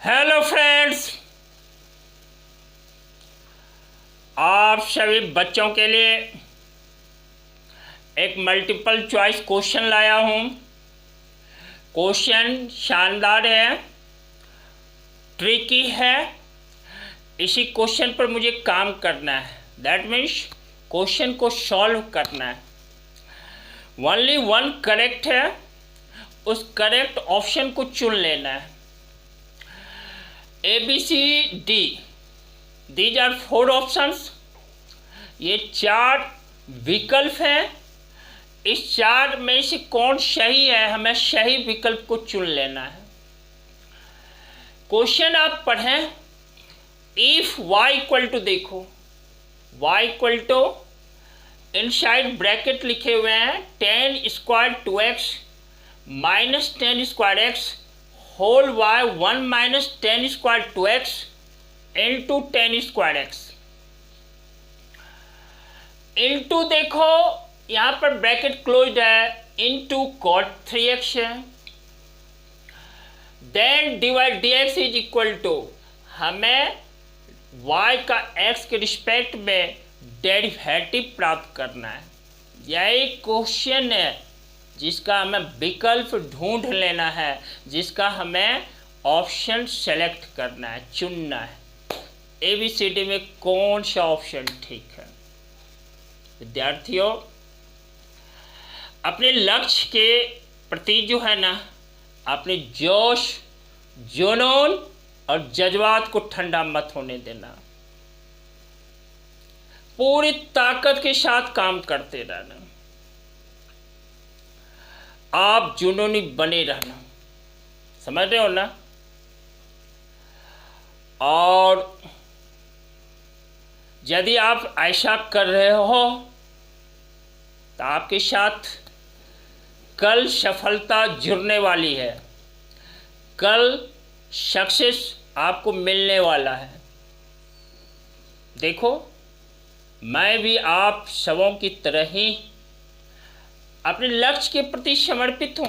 Hello friends, आप सभी बच्चों के लिए एक मल्टीपल चॉइस क्वेश्चन लाया हूँ। क्वेश्चन शानदार है, ट्रिकी है। इसी क्वेश्चन पर मुझे काम करना है। दैट मीन्स क्वेश्चन को सॉल्व करना है। ओनली वन करेक्ट है, उस करेक्ट ऑप्शन को चुन लेना है। ABCD, these are 4 options. ये 4 विकल्प हैं। इस 4 में से कौन सही है, हमें सही विकल्प को चुन लेना है। क्वेश्चन आप पढ़ें। इफ y इक्वल टू, देखो y equal to inside bracket लिखे हुए हैं 10 square 2x minus 10 square x whole y 1 minus 10 square 2x into 10 square x into, देखो यहाँ पर ब्रैकेट क्लोज्ड है, इंटू cot 3x है। Then divide dx is equal to, हमें y का x के रिस्पेक्ट में डेरिवेटिव प्राप्त करना है। यही क्वेश्चन है जिसका हमें विकल्प ढूंढ लेना है, जिसका हमें ऑप्शन सेलेक्ट करना है, चुनना है। ABCD में कौन सा ऑप्शन ठीक है। विद्यार्थियों, अपने लक्ष्य के प्रति जो है ना, अपने जोश, जुनून और जज्बात को ठंडा मत होने देना। पूरी ताकत के साथ काम करते रहना। आप जुनूनी बने रहना, समझ रहे हो ना। और यदि आप ऐसा कर रहे हो तो आपके साथ कल सफलता जुड़ने वाली है, कल सक्सेस आपको मिलने वाला है। देखो, मैं भी आप सबों की तरह ही अपने लक्ष्य के प्रति समर्पित हूँ।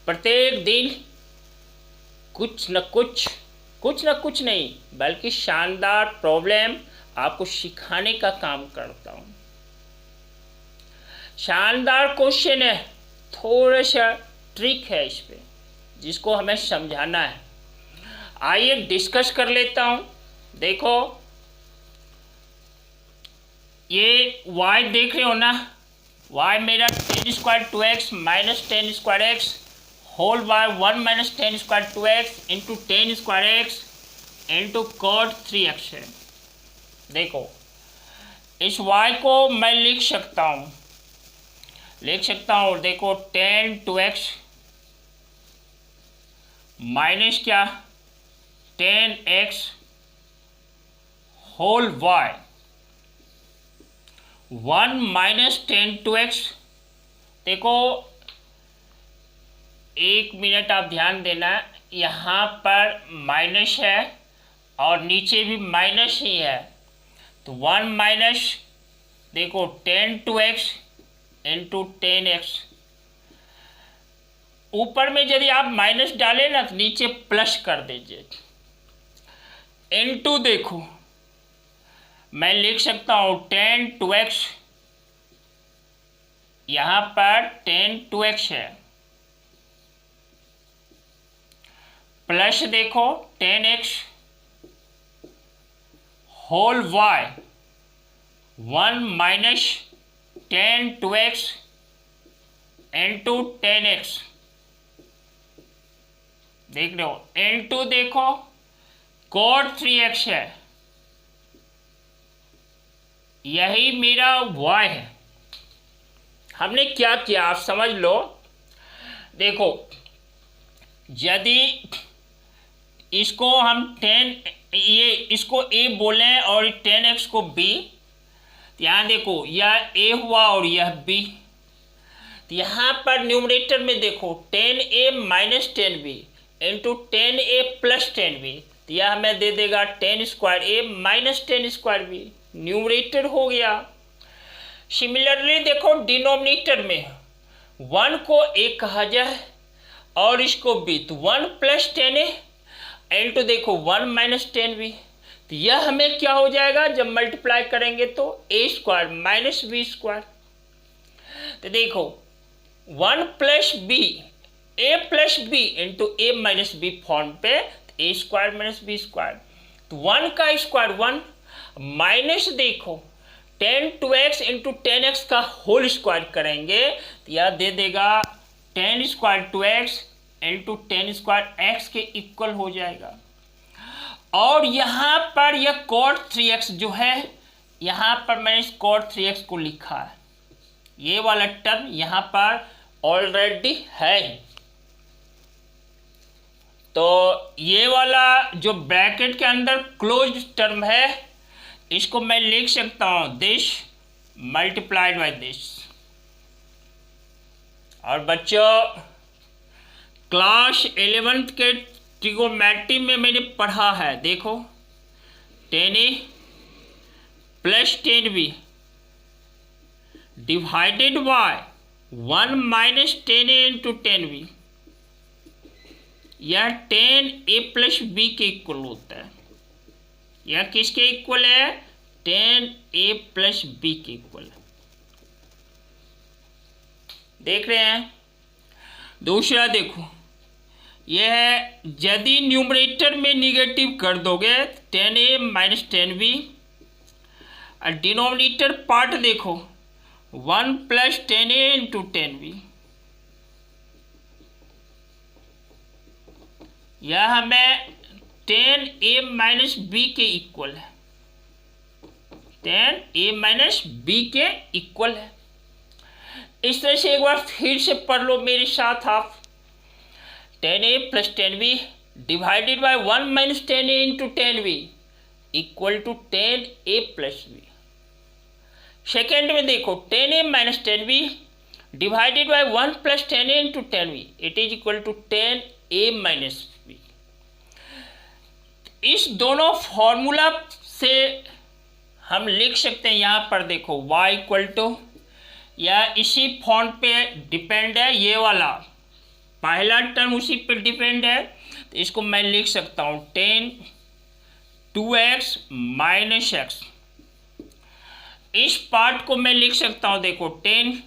प्रत्येक दिन कुछ न कुछ नहीं बल्कि शानदार प्रॉब्लम आपको सिखाने का काम करता हूँ। शानदार क्वेश्चन है, थोड़ा सा ट्रिक है इस पे, जिसको हमें समझाना है। आइए डिस्कस कर लेता हूँ। देखो, ये y देख रहे हो ना, y मेरा 10 square 2x minus 10 square x whole by 1 minus 10 square 2x into 10 square x into cot 3x है। देखो, इस y को मैं लिख सकता हूँ, देखो 10 2x माइनस क्या 10x whole y 1 minus 10 2x। देखो, एक मिनट आप ध्यान देना, यहाँ पर माइनस है और नीचे भी माइनस ही है, तो 1 माइनस, देखो 10 2x इंटू 10x। ऊपर में यदि आप माइनस डालें ना तो नीचे प्लस कर दीजिए। इंटू, देखो मैं लिख सकता हूँ 10 2x, यहाँ पर 10 2x है, प्लस देखो 10x whole y 1 minus 10 2x into 10x। देख रहे हो, इंटू देखो cot 3x है, यही मेरा y है। हमने क्या किया आप समझ लो। देखो, यदि इसको हम 10 इसको a बोलें और 10x को b, यहाँ देखो यह a हुआ और यह b। तो यहाँ पर न्यूमरेटर में देखो 10a minus 10b into 10a plus 10b, तो यह हमें दे देगा 10 square a minus 10 square b। Numerator हो गया। सिमिलरली देखो, डिनोमिनेटर में 1 को a कहा जाए और इसको b, तो 1 प्लस 10a इंटू देखो 1 माइनस 10v, तो यह हमें क्या हो जाएगा जब मल्टीप्लाई करेंगे तो ए स्क्वायर माइनस बी स्क्वायर। तो देखो 1 प्लस बी, ए प्लस बी इंटू ए माइनस बी फॉर्म पे, ए स्क्वायर माइनस बी स्क्वायर, तो 1 का स्क्वायर 1 माइनस देखो 10 2x इंटू 10x का होल स्क्वायर करेंगे तो यह दे देगा 10 square 2x into 10 square x के इक्वल हो जाएगा। और यहाँ पर यह cot 3x जो है, यहाँ पर मैंने इस cot 3x को लिखा है, ये वाला टर्म यहाँ पर ऑलरेडी है। तो ये वाला जो ब्रैकेट के अंदर क्लोज्ड टर्म है इसको मैं लिख सकता हूँ दिस मल्टीप्लाइड बाय दिस। और बच्चों क्लास 11th के ट्रिगोनोमेट्री में मैंने पढ़ा है, देखो 10a plus 10b divided by 1 minus 10a into 10b, यह 10a प्लस b के इक्वल होता है। यह किसके इक्वल है? 10a प्लस b के इक्वल है। देख रहे हैं। दूसरा देखो, यह है यदि न्यूमरेटर में निगेटिव कर दोगे 10a माइनस 10b, और डिनोमिनेटर पार्ट देखो 1 प्लस 10a इंटू 10b, यह हमें 10a माइनस b के इक्वल है, 10a माइनस b के इक्वल है। इस तरह से एक बार फिर से पढ़ लो मेरे साथ आप, 10a plus 10b divided by 1 minus 10a into 10b equal to 10a plus b। Second में देखो 10a minus 10b divided by 1 plus 10a into 10b, it is equal to 10a minus b। इस दोनों formula से हम लिख सकते हैं, यहाँ पर देखो y इक्वल टू, या इसी फॉर्म पे डिपेंड है, ये वाला पहला टर्म उसी पे डिपेंड है, तो इसको मैं लिख सकता हूँ 10 2x माइनस x। इस पार्ट को मैं लिख सकता हूँ देखो 10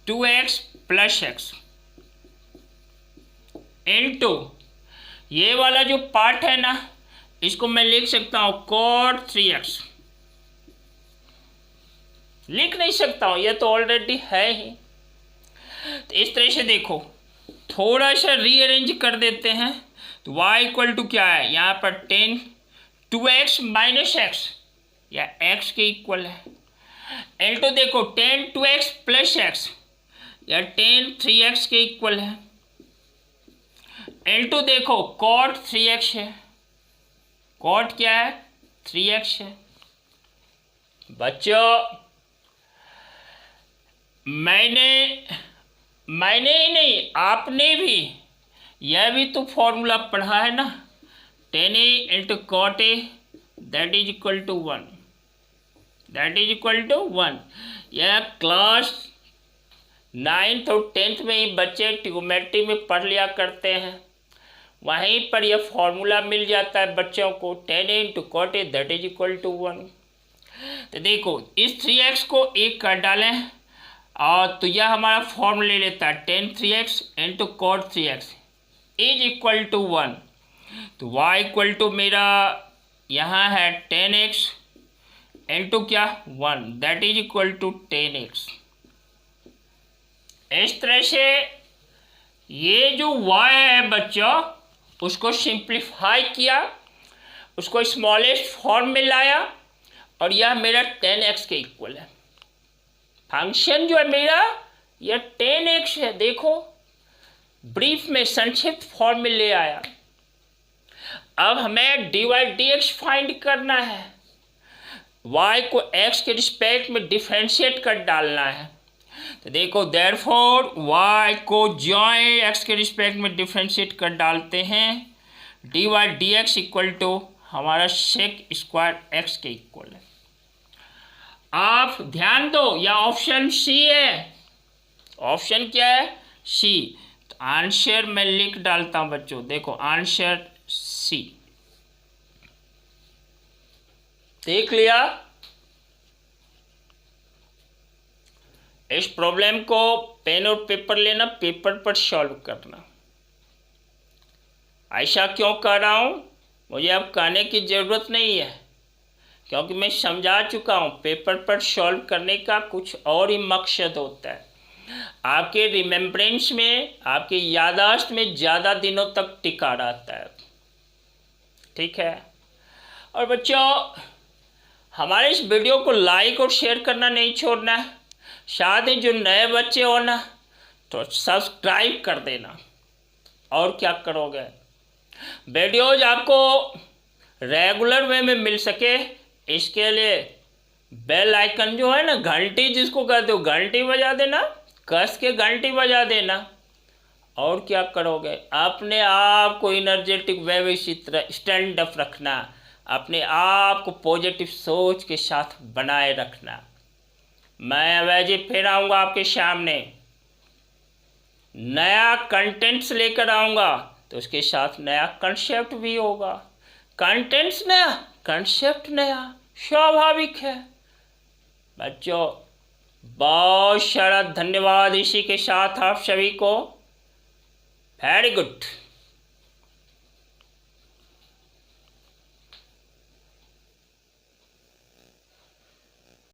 2x प्लस x इनटू ये वाला जो पार्ट है ना, इसको मैं लिख सकता हूँ cot 3x। लिख नहीं सकता हूँ, ये तो ऑलरेडी है ही। तो इस तरह से देखो थोड़ा सा रीअरेंज कर देते हैं, तो y इक्वल टू क्या है, यहाँ पर 10 2x माइनस x, या x के इक्वल है। इनटू देखो 10 2x प्लस x, या 10 3x के इक्वल है। इनटू देखो cot 3x है, cot क्या है 3x है। बच्चों मैंने ही नहीं, आपने भी यह भी तो फॉर्मूला पढ़ा है ना, 10a into cot a that is equal to 1, that is equal to 1। यह क्लास 9th और 10th में ही बच्चे ट्रिगोनोमेट्री में पढ़ लिया करते हैं, वहीं पर यह फॉर्मूला मिल जाता है बच्चों को, 10a into cot a that is equal to 1। तो देखो इस 3x को एक कर डालें, और तो यह हमारा फॉर्म ले लेता है 10 3x into cot 3x is equal to 1। तो y इक्वल टू मेरा यहाँ है 10x इंटू क्या 1 that is equal to 10x। इस तरह से ये जो y है बच्चों, उसको सिंप्लीफाई किया, उसको स्मॉलेस्ट फॉर्म में लाया, और यह मेरा 10x के इक्वल है। फंक्शन जो है मेरा यह 10x है, देखो ब्रीफ में संक्षिप्त फॉर्म में ले आया। अब हमें dy dx फाइंड करना है, y को x के रिस्पेक्ट में डिफरेंशिएट कर डालना है। तो देखो देयरफॉर y को जॉय x के रिस्पेक्ट में डिफरेंशिएट कर डालते हैं, dy dx इक्वल टू हमारा sec स्क्वायर x के इक्वल है। आप ध्यान दो, या ऑप्शन सी है, ऑप्शन क्या है सी। तो आंसर मैं लिख डालता हूँ बच्चों, देखो आंसर सी। देख लिया। इस प्रॉब्लम को पेन और पेपर लेना, पेपर पर सॉल्व करना। ऐसा क्यों कर रहा हूँ, मुझे अब कहने की ज़रूरत नहीं है, क्योंकि मैं समझा चुका हूँ पेपर पर सॉल्व करने का कुछ और ही मकसद होता है। आपके रिमेम्बरेंस में, आपकी याददाश्त में ज़्यादा दिनों तक टिका रहता है। ठीक है। और बच्चों, हमारे इस वीडियो को लाइक और शेयर करना नहीं छोड़ना। साथ ही जो नए बच्चे हो ना, तो सब्सक्राइब कर देना। और क्या करोगे, वीडियोज आपको रेगुलर वे में मिल सके, इसके लिए बेल आइकन जो है ना, घंटी जिसको कहते हो, घंटी बजा देना, कस के घंटी बजा देना। और क्या करोगे, अपने आप को एनर्जेटिक वे में इसी तरह स्टैंड अप रखना, अपने आप को पॉजिटिव सोच के साथ बनाए रखना। मैं अवैजी फिर आऊँगा आपके सामने, नया कंटेंट्स लेकर आऊँगा, तो उसके साथ नया कंसेप्ट भी होगा। कंटेंट्स नया, कंसेप्ट नया, स्वाभाविक है। बच्चों, बहुत सारा धन्यवाद इसी के साथ आप सभी को। Very good.